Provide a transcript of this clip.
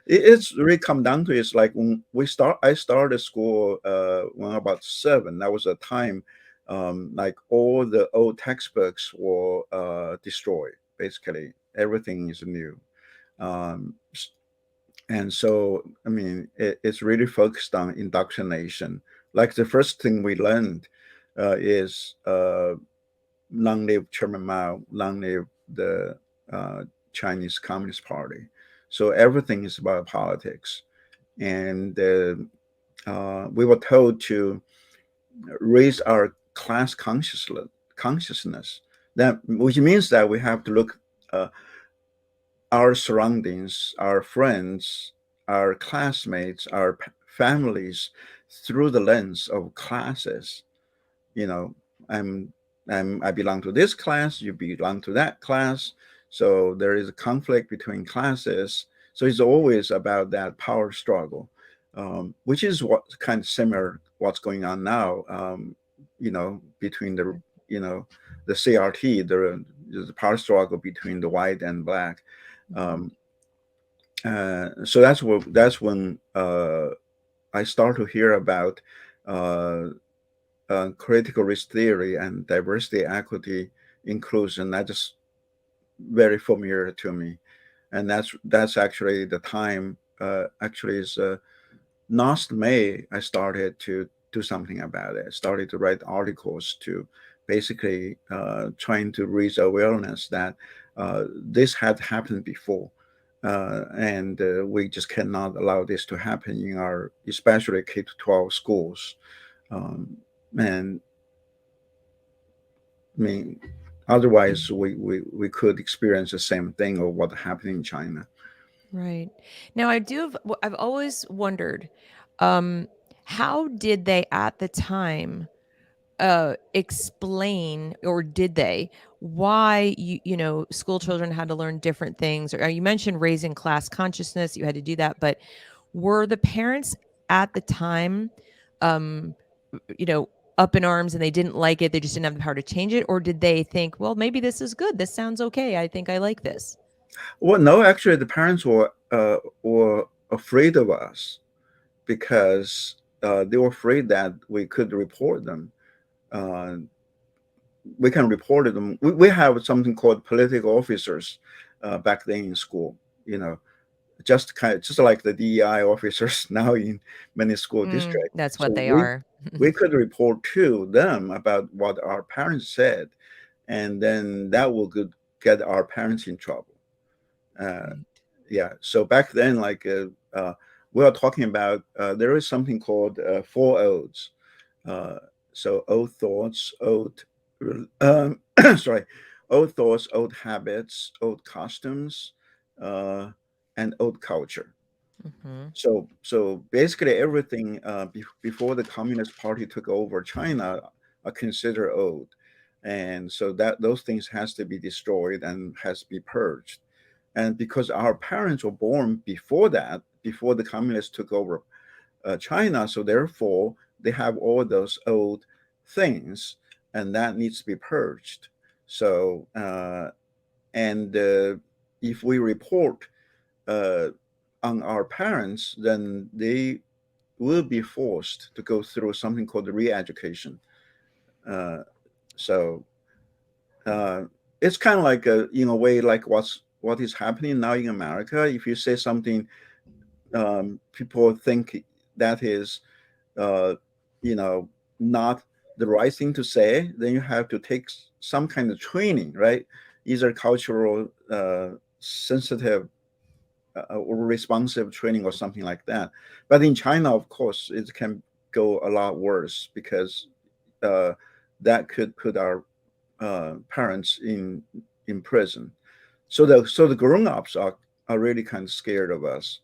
It's really come down to it's like when I started school when about 7. That was a time like all the old textbooks were destroyed. Basically, everything is new. Um, and so, I mean, it's really focused on indoctrination. Like the first thing we learned is long live Chairman Mao, long live the uh, Chinese Communist Party. So everything is about politics. And we were told to raise our class consciousness, that which means that we have to look uh, our surroundings, our friends, our classmates, our families through the lens of classes. You know, I'm, I belong to this class, you belong to that class. So there is a conflict between classes. So it's always about that power struggle, which is what kind of similar what's going on now. Between the you know the CRT, the power struggle between the white and black. Mhm. Um, so that's when I start to hear about uh, critical race theory and diversity, equity, inclusion. That is very familiar to me, and that's actually the time. Actually, is last May I started to do something about it. I started to write articles to basically trying to raise awareness that this had happened before. And we just cannot allow this to happen in our, especially K to 12 schools. Um, and I mean, otherwise we could experience the same thing of what happened in China. Right. Now I've always wondered, um, how did they at the time explain, or did they, why school children had to learn different things? Or you mentioned raising class consciousness, you had to do that, but were the parents at the time, um, you know, up in arms and they didn't like it, they just didn't have the power to change it? Or did they think, well, maybe this is good, this sounds okay, I think I like this? Well, no, actually, the parents were afraid of us because they were afraid that we could report them. Uh, we can report them. We have something called political officers back then in school. You know, just like the DEI officers now in many school districts. That's what So they we are. we could report to them about what our parents said, and then that will get our parents in trouble. Uh, Right. yeah. So back then, like we are talking about, there is something called four odes. Uh, so old thoughts, sorry, old thoughts, old habits, old costumes, uh, and old culture. Mhm. So basically everything before the Communist Party took over China are considered old, and so that those things has to be destroyed and has to be purged. And because our parents were born before that, before the communists took over China, so therefore they have all those old things, and that needs to be purged. So and if we report uh, on our parents, then they will be forced to go through something called re-education. Uh, so uh, it's kind of like in a way like what is happening now in America. If you say something, people think that is, uh, you know, not the right thing to say, then you have to take some kind of training, right? Either cultural, sensitive, or responsive training or something like that. But in China, of course, it can go a lot worse because uh, that could put our parents in prison. So the grown ups are really kind of scared of us.